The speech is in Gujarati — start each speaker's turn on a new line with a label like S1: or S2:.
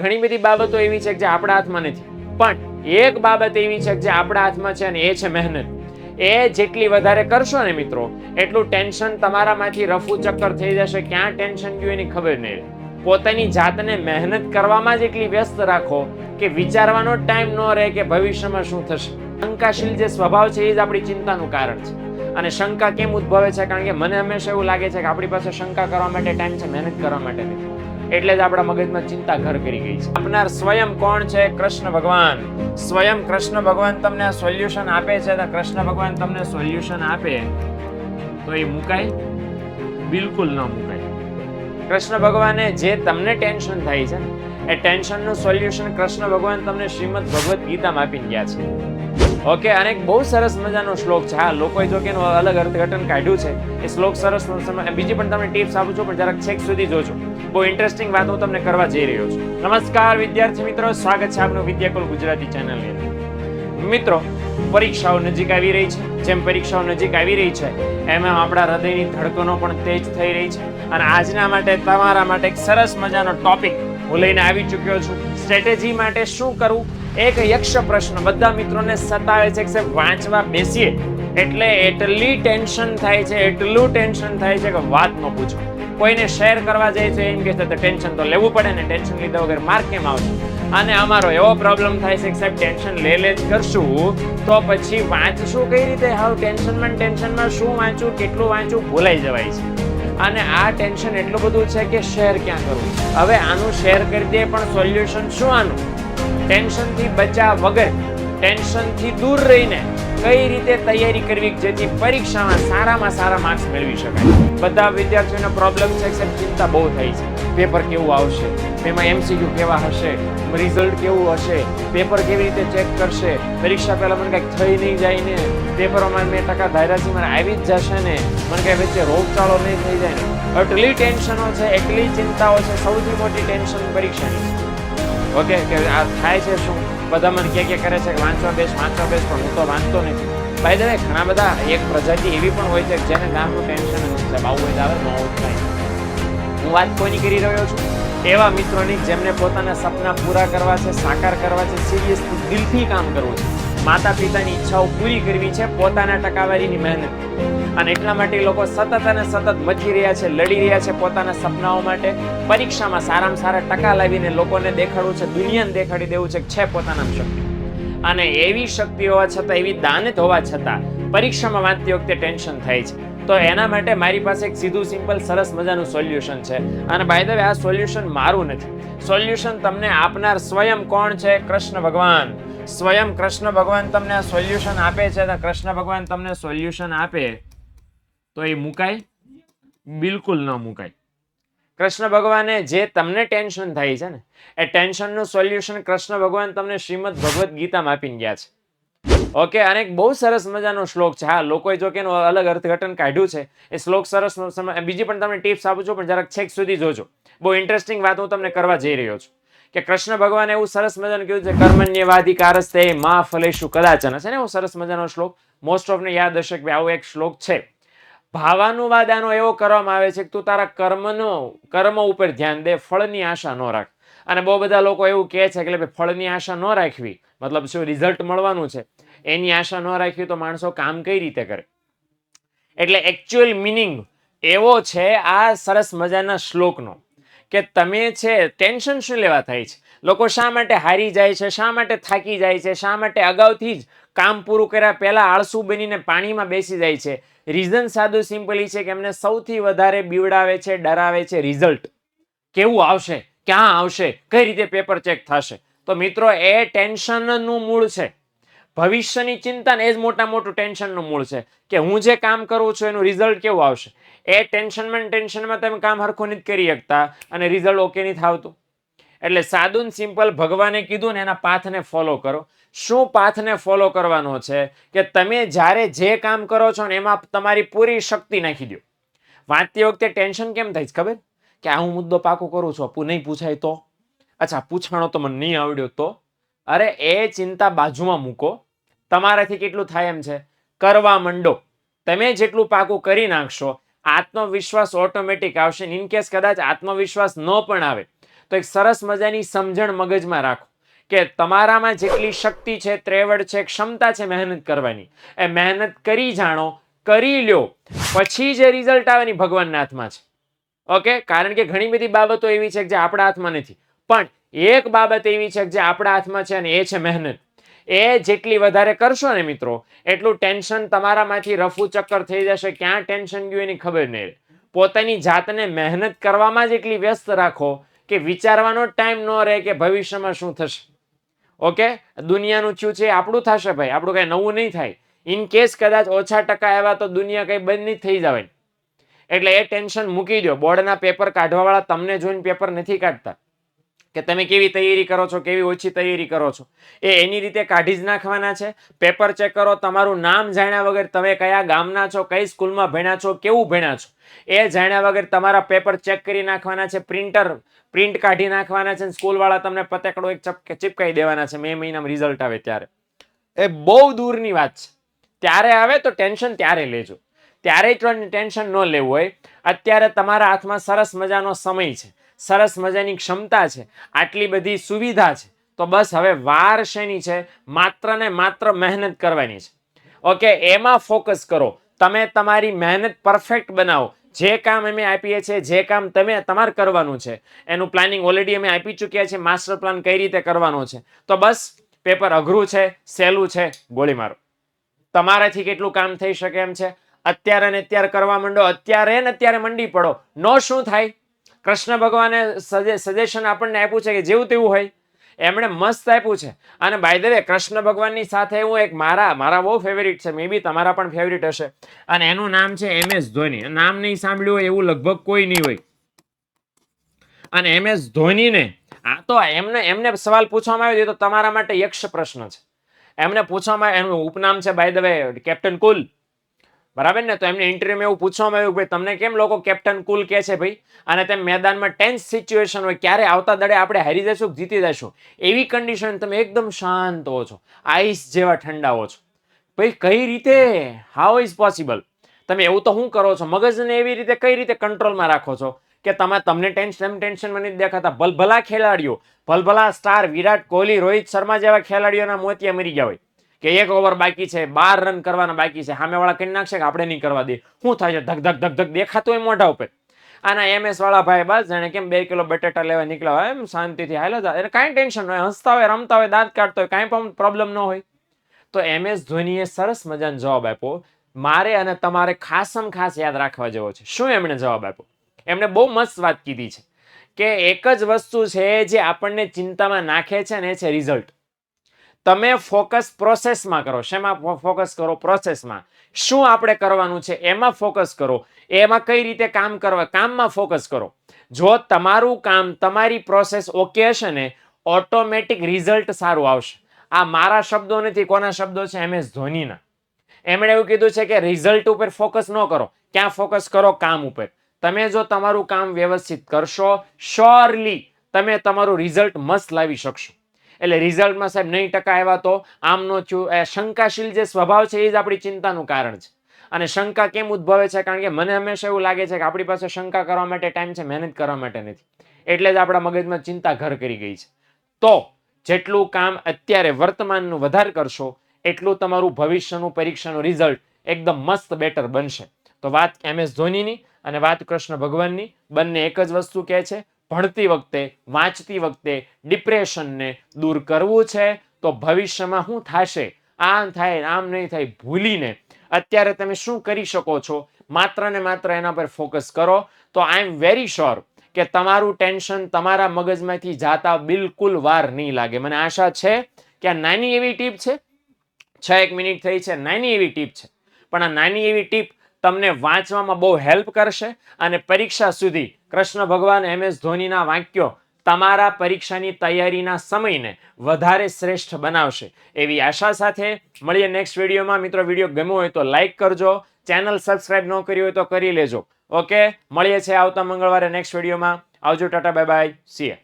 S1: ઘણી બધી બાબતો એવી છે કે જે આપણા હાથમાં નથી, પણ એક બાબત એવી છે કે જે આપણા હાથમાં છે અને એ છે મહેનત. એ જેટલી વધારે કરશો ને મિત્રો, એટલું ટેન્શન તમારામાંથી રફુ ચક્કર થઈ જશે. ક્યાં ટેન્શન ગયું એની ખબર નહીં. પોતાની જાતને મહેનત કરવામાં જ એટલી વ્યસ્ત રાખો કે વિચારવાનો ટાઈમ ન રહે કે ભવિષ્યમાં શું થશે. શંકાશીલ જે સ્વભાવ છે એ જ આપણી ચિંતાનું કારણ છે. અને શંકા કેમ ઉદ્ભવે છે? કારણ કે મને હંમેશા એવું લાગે છે કે આપણી પાસે શંકા કરવા માટે ટાઈમ છે, મહેનત કરવા માટે નથી. એટલે જ આપણા મગજમાં ચિંતા ઘર કરી ગઈ છે. આપનાર સ્વયં કોણ છે? કૃષ્ણ ભગવાન. સ્વયં કૃષ્ણ ભગવાન તમને આ સોલ્યુશન આપે છે. તો કૃષ્ણ ભગવાન તમને સોલ્યુશન આપે તો એ મુકાય? બિલકુલ ન મુકાય. કૃષ્ણ ભગવાને જે તમને ટેન્શન થાય છે એ ટેન્શનનું સોલ્યુશન કૃષ્ણ ભગવાન તમને શ્રીમદ ભગવદ્ ગીતામાં આપીને ગયા છે. ઓકે, અને એક બહુ સરસ મજાનો શ્લોક છે. હા, લોકોએ જો કે અલગ અર્થઘટન કાઢ્યું છે. એ શ્લોક સરસ, બીજી પણ તમને ટિપ્સ આપું છું, પણ જરાક છેક સુધી જોજો. બહુ ઇન્ટરેસ્ટિંગ વાત હું તમને કરવા જઈ રહ્યો છું. નમસ્કાર વિદ્યાર્થી મિત્રો, સ્વાગત છે આપનું વિદ્યાકુલ ગુજરાતી ચેનલની અંદર. મિત્રો, પરીક્ષાઓ નજીક આવી રહી છે. જેમ પરીક્ષાઓ નજીક આવી રહી છે એમ આપણા હૃદયની ધડકનો પણ તેજ થઈ રહી છે. અને આજના માટે તમારા માટે એક સરસ મજાનો ટોપિક હું લઈને આવી ચૂક્યો છું. સ્ટ્રેટેજી માટે શું કરવું? એક યક્ષ પ્રશ્ન બધા મિત્રોને સતાવે છે કે વાંચવા બેસીએ એટલે એટલી ટેન્શન થાય છે, એટલું ટેન્શન થાય છે કે વાત ન પૂછો. કોઈને શેર કરવા જાય છે એમ કે ટેન્શન તો લેવું પડે ને, ટેન્શન લીધા વગર માર્ક કેમ આવશે? અને અમારો એવો પ્રોબ્લેમ થાય છે કે સાહેબ ટેન્શન લે જ કરશું તો પછી વાંચશું કઈ રીતે? હાવ ટેન્શનમાં શું વાંચવું, કેટલું વાંચવું ભૂલાઈ જવાય છે. અને આ ટેન્શન એટલું બધું છે કે શેર ક્યાં કરવું? હવે આનું શેર કરી દે, પણ સોલ્યુશન શું આનું? ટેન્શનથી બચ્યા વગર, ટેન્શનથી દૂર રહીને કઈ રીતે તૈયારી કરવી જેથી પરીક્ષામાં સારામાં સારા માર્ક્સ મેળવી શકાય. બધા વિદ્યાર્થીઓનો પ્રોબ્લેમ છે કે ચિંતા બહુ થઈ છે. પેપર કેવું આવશે, એમાં એમસીક્યુ કેવા હશે, રિઝલ્ટ કેવું હશે, પેપર કેવી રીતે ચેક કરશે, પરીક્ષા પહેલા મને કંઈક થઈ નહીં જાય ને, પેપરોમાં મેં ટકા ધાર્યા છે મને આવી જ જશે ને, મને કંઈ વચ્ચે રોગચાળો નહીં થઈ જાય ને. એટલી ટેન્શનો છે, એટલી ચિંતાઓ છે. સૌથી મોટી ટેન્શન પરીક્ષાની. ઓકે, કે આ થાય છે શું? બધા મને કે કરે છે કે વાંચવા બેસ, પણ હું તો વાંચતો નથી. ભાઈ દે ઘણા બધા એક પ્રજાતિ એવી પણ હોય છે કે જેને ગામનું ટેન્શન નથી. સાહેબ આવું હોય તો આવે, ન થાય. હું વાત કોની કરી રહ્યો છું? એવા મિત્રોની જેમને પોતાના સપના પૂરા કરવા છે, સાકાર કરવા છે, સિરિયસલી દિલથી કામ કરવું છે, માતા પિતાની ઈચ્છાઓ પૂરી કરવી છે પોતાના ટકાવારીની મહેનત. અને એટલા માટે લોકો સતત અને સતત મચી રહ્યા છે, લડી રહ્યા છે પોતાના સપનાઓ માટે. પરીક્ષામાં સારામાં સારા ટકા લાવીને લોકોને દેખાડવું છે, દુનિયાને દેખાડી દેવું છે પોતાના શક્તિ. અને એવી શક્તિ હોવા છતાં, એવી દાનત હોવા છતાં પરીક્ષામાં વાંચતી વખતે ટેન્શન થાય છે. તો એના માટે મારી પાસે એક સીધું સિમ્પલ સરસ મજાનું સોલ્યુશન છે. અને બાય ધ વે આ સોલ્યુશન મારું નથી. સોલ્યુશન તમને આપનાર સ્વયં કોણ છે? કૃષ્ણ ભગવાન. સ્વયં કૃષ્ણ ભગવાન તમને આ સોલ્યુશન આપે છે. તો કૃષ્ણ ભગવાન તમને સોલ્યુશન આપે તો એ મુકાય? બિલકુલ ન મુકાય. કૃષ્ણ ભગવાને જે તમને ટેન્શન થાય છે ને એ ટેન્શનનું સોલ્યુશન કૃષ્ણ ભગવાન તમને શ્રીમદ ભગવદ્ ગીતામાં આપીને ગયા છે. ઓકે, અને એક બહુ સરસ મજાનો શ્લોક છે. હા, લોકોએ જો કે અલગ અર્થઘટન કાઢ્યું છે. એ શ્લોક સરસ, બીજી પણ તમને ટિપ્સ આપું છું, પણ જરાક છેક સુધી જોજો. બહુ ઇન્ટરેસ્ટિંગ વાત હું તમને કરવા જઈ રહ્યો છું. કે કૃષ્ણ ભગવાન એવું સરસ મજાનું કીધું છે, કર્મણ્યવાધિકારસ્તે મા ફલેષુ કદાચન. છે ને એવું સરસ મજાનો શ્લોક, મોસ્ટ ઓફ ને યાદ હશે કે આવો એક શ્લોક છે. ભાવાનુવાદ આનો એવો કરવામાં આવે છે કે તું તારા કર્મ ઉપર ધ્યાન દે, ફળની આશા ન રાખ. અને બહુ બધા લોકો એવું કહે છે કે ફળની આશા ન રાખવી, મતલબ શું રિઝલ્ટ મળવાનું છે એની આશા ન રાખવી તો માણસો કામ કઈ રીતે કરે? એટલે એકચ્યુઅલ મિનિંગ એવો છે આ સરસ મજાના શ્લોકનો કે તમે છે ટેન્શન શું લેવા થાય છે? લોકો શા માટે હારી જાય છે, શા માટે થાકી જાય છે, શા માટે અગાઉથી જ કામ પૂરું કર્યા પહેલા આળસુ બનીને પાણીમાં બેસી જાય છે? રીઝન સાદું સિમ્પલ છે કે એમને સૌથી વધારે બીવડાવે છે, ડરાવે છે રિઝલ્ટ. કેવું આવશે, ક્યાં આવશે, કઈ રીતે પેપર ચેક થશે? તો મિત્રો એ ટેન્શનનું મૂળ છે. ભવિષ્યની ચિંતા ને એ જ મોટું ટેન્શનનું મૂળ છે કે હું જે કામ કરું છું એનું રિઝલ્ટ કેવું આવશે. એ ટેન્શનમાં તમે કામ હરખું નથી કરી શકતા અને રિઝલ્ટ ઓકે નથી આવતું. એટલે સાદું સિમ્પલ ભગવાને કીધું ને એના પાથને ફોલો કરો. શું પાથને ફોલો કરવાનો છે? કે તમે જ્યારે જે કામ કરો છો ને એમાં તમારી પૂરી શક્તિ નાખી દો. વાંચતી વખતે ટેન્શન કેમ થાય ખબર? કે આ હું મુદ્દો પાકો કરું છું, નહીં પૂછાય તો, અચ્છા પૂછાણો તો મને નહીં આવડ્યો તો. અરે એ ચિંતા બાજુમાં મૂકો. તમારાથી કેટલું થાય એમ છે કરવા માંડો. તમે જેટલું પાકું કરી નાખશો આત્મવિશ્વાસ ઓટોમેટિક આવશે. ઇનકેસ કદાચ આત્મવિશ્વાસ ન પણ આવે તો એક સરસ મજાની સમજણ મગજમાં રાખો કે તમારામાં જેટલી શક્તિ છે, ત્રેવડ છે, ક્ષમતા છે મહેનત કરવાની, એ મહેનત કરી જાણો, કરી લ્યો, પછી જે રિઝલ્ટ આવે ને ભગવાનના હાથમાં છે. ઓકે, કારણ કે ઘણી બધી બાબતો એવી છે કે જે આપણા હાથમાં નથી, પણ એક બાબત એવી છે કે જે આપણા હાથમાં છે અને એ છે મહેનત. એ જેટલી વધારે કરશો ને મિત્રો, એટલું ટેન્શન તમારામાંથી રફુ ચક્કર થઈ જશે. ક્યાં ટેન્શન ગયું એની ખબર નહીં રહે. પોતાની જાતને મહેનત કરવામાં જ એટલી વ્યસ્ત રાખો કે વિચારવાનો ટાઈમ ન રહે કે ભવિષ્યમાં શું થશે. ઓકે, દુનિયાનું થયું છે આપણું થશે ભાઈ, આપણું કઈ નવું નહીં થાય. ઇન કેસ કદાચ ઓછા ટકા આવ્યા તો દુનિયા કઈ બંધ નહીં થઈ જવાય. એટલે એ ટેન્શન મૂકી દો. બોર્ડના પેપર કાઢવા વાળા તમને જોઈને પેપર નથી કાઢતા કે તમે કેવી તૈયારી કરો છો, કેવી ઓછી તૈયારી કરો છો. એ એની રીતે કાઢી જ નાખવાના છે. પેપર ચેક કરો, તમારું નામ જાણ્યા વગર તમે કયા ગામના છો, કઈ સ્કૂલમાં ભણ્યા છો, કેવું ભણ્યા છો, એ જાણ્યા વગર તમારા પેપર ચેક કરી નાખવાના છે. પ્રિન્ટ કાઢી નાખવાના છે. સ્કૂલ વાળા તમને પતેકડો એક ચીપકાઈ દેવાના છે મે મહિનામાં રિઝલ્ટ આવે ત્યારે. એ બહુ દૂરની વાત છે. ત્યારે આવે તો ટેન્શન ત્યારે લેજો, ત્યારે ટેન્શન ન લેવું હોય. અત્યારે તમારા હાથમાં સરસ મજાનો સમય છે, સરસ મજાની ક્ષમતા છે, આટલી બધી સુવિધા છે, તો બસ હવે વાર શેની છે? માત્ર ને માત્ર મહેનત કરવાની છે. ઓકે, એમાં ફોકસ કરો. તમે તમારી મહેનત પરફેક્ટ બનાવો. જે કામ અમે આપીએ છીએ, જે કામ તમારે કરવાનું છે, એનું પ્લાનિંગ ઓલરેડી અમે આપી ચૂક્યા છે. માસ્ટર પ્લાન કઈ રીતે કરવાનો છે. તો બસ પેપર અઘરું છે, સહેલું છે, ગોળી મારો. તમારાથી કેટલું કામ થઈ શકે એમ છે. અત્યારે ને અત્યારે કરવા માંડો, અત્યારે ને અત્યારે મંડી પડો. નો શું થાય? કૃષ્ણ ભગવાને સજેશન આપણને આપ્યું છે કે જેવું તેવું હોય. એમણે મસ્ત આપ્યું છે. અને બાય ધ વે, કૃષ્ણ ભગવાનની સાથે હું એક મારા બહુ ફેવરિટ છે, મે બી તમારા પણ ફેવરિટ હશે, અને એનું નામ છે MS ધોની. નામ નહીં સાંભળ્યું હોય એવું લગભગ કોઈ નહીં હોય. અને MS ધોનીને તો એમને સવાલ પૂછવામાં આવ્યો તો તમારા માટે યક્ષ પ્રશ્ન છે. એમને પૂછવામાં, એનું ઉપનામ છે બાય ધ વે કેપ્ટન કુલ, બરાબર ને? તો એમને ઇન્ટરવ્યુમાં એવું પૂછવામાં આવ્યું, ભાઈ તમને કેમ લોકો કેપ્ટન કુલ કહે છે ભાઈ? અને તેમ મેદાનમાં ટેન્સ સિચ્યુએશન હોય, ક્યારે આવતા દડે આપણે હારી જશું, જીતી જશું, એવી કન્ડિશન, તમે એકદમ શાંત હો છો, આઈસ જેવા ઠંડા હો છો. ભાઈ કઈ રીતે? How is possible? તમે એવું તો શું કરો છો? મગજને એવી રીતે કઈ રીતે કંટ્રોલમાં રાખો છો કે તમને ટેન્શનમાં નથી દેખાતા? ભલભલા ખેલાડીઓ, ભલભલા સ્ટાર વિરાટ કોહલી, રોહિત શર્મા જેવા ખેલાડીઓના મોતિયા મરી ગયા હોય કે 1 ઓવર બાકી છે, 12 રન કરવાના બાકી છે, સામેવાળા કરી નાખશે કે આપણે નહીં કરવા દે. શું થાય છે? ધક ધક ધક ધક દેખાતું હોય મોઢા ઉપર. આના MS વાળા ભાઈ બસ જાણે કેમ 2 કિલો બટેટા લેવા નીકળ્યા હોય એમ શાંતિથી હાલો જાય. એને કાંઈ ટેન્શન ન હોય, હસતા હોય, રમતા હોય, દાંત કાઢતા હોય, કાંઈ પણ પ્રોબ્લેમ ન હોય. તો MS ધોનીએ સરસ મજાનો જવાબ આપ્યો. મારે અને તમારે ખાસમ ખાસ યાદ રાખવા જેવો છે. શું એમણે જવાબ આપ્યો? એમણે બહુ મસ્ત વાત કીધી છે કે એક જ વસ્તુ છે જે આપણને ચિંતામાં નાખે છે ને, એ છે રિઝલ્ટ. તમે ફોકસ પ્રોસેસમાં કરો. શેમાં ફોકસ કરો? પ્રોસેસમાં. શું આપણે કરવાનું છે એમાં ફોકસ કરો. એમાં કઈ રીતે કામ કરવા, કામમાં ફોકસ કરો. જો તમારું કામ, તમારી પ્રોસેસ ઓકે હશે ને, ઓટોમેટિક રિઝલ્ટ સારું આવશે. આ મારા શબ્દો નથી. કોના શબ્દો છે? MS ધોનીના. એમણે એવું કીધું છે કે રિઝલ્ટ ઉપર ફોકસ ન કરો. ક્યાં ફોકસ કરો? કામ ઉપર. તમે જો તમારું કામ વ્યવસ્થિત કરશો, શ્યોરલી તમે તમારું રિઝલ્ટ મસ્ત લાવી શકશો. એટલે રિઝલ્ટમાં સાહેબ 9% આવ્યા તો આમ નો થયું, એ શંકાશીલ જે સ્વભાવ છે એ જ આપણી ચિંતાનું કારણ છે. અને શંકા કેમ ઉદ્ભવે છે? કારણ કે મને હંમેશા એવું લાગે છે કે આપણી પાસે શંકા કરવા માટે ટાઈમ છે, મહેનત કરવા માટે નથી. એટલે જ આપણા મગજમાં ચિંતા ઘર કરી ગઈ છે. તો જેટલું કામ અત્યારે વર્તમાનનું વધારે કરશો, એટલું તમારું ભવિષ્યનું પરીક્ષાનું રિઝલ્ટ એકદમ મસ્ત બેટર બનશે. તો વાત MS ધોનીની અને વાત કૃષ્ણ ભગવાનની, બંને એક જ વસ્તુ કહે છે. ભણતી વખતે, વાંચતી વખતે ડિપ્રેશનને દૂર કરવું છે. તો ભવિષ્યમાં શું થશે, આમ થાય, આમ નહીં થાય, ભૂલીને અત્યારે તમે શું કરી શકો છો, માત્ર ને માત્ર એના પર ફોકસ કરો. તો આઈ એમ વેરી શ્યોર કે તમારું ટેન્શન તમારા મગજમાંથી જાતા બિલકુલ વાર નહીં લાગે. મને આશા છે કે આ નાની એવી ટીપ છે, 6 મિનિટ થઈ છે, નાની એવી ટીપ છે, પણ આ નાની એવી ટીપ તમને વાંચવામાં બહુ હેલ્પ કરશે. અને પરીક્ષા સુધી કૃષ્ણ ભગવાન, MS ધોનીના વાક્યો તમારા પરીક્ષાની તૈયારીના સમયને વધારે શ્રેષ્ઠ બનાવશે એવી આશા સાથે મળીએ નેક્સ્ટ વિડીયોમાં. મિત્રો, વિડીયો ગમ્યો હોય તો લાઈક કરજો, ચેનલ સબસ્ક્રાઇબ ન કરી હોય તો કરી લેજો. ઓકે, મળીએ છીએ આવતા મંગળવારે નેક્સ્ટ વિડીયોમાં. આવજો, Tata, bye bye, C you.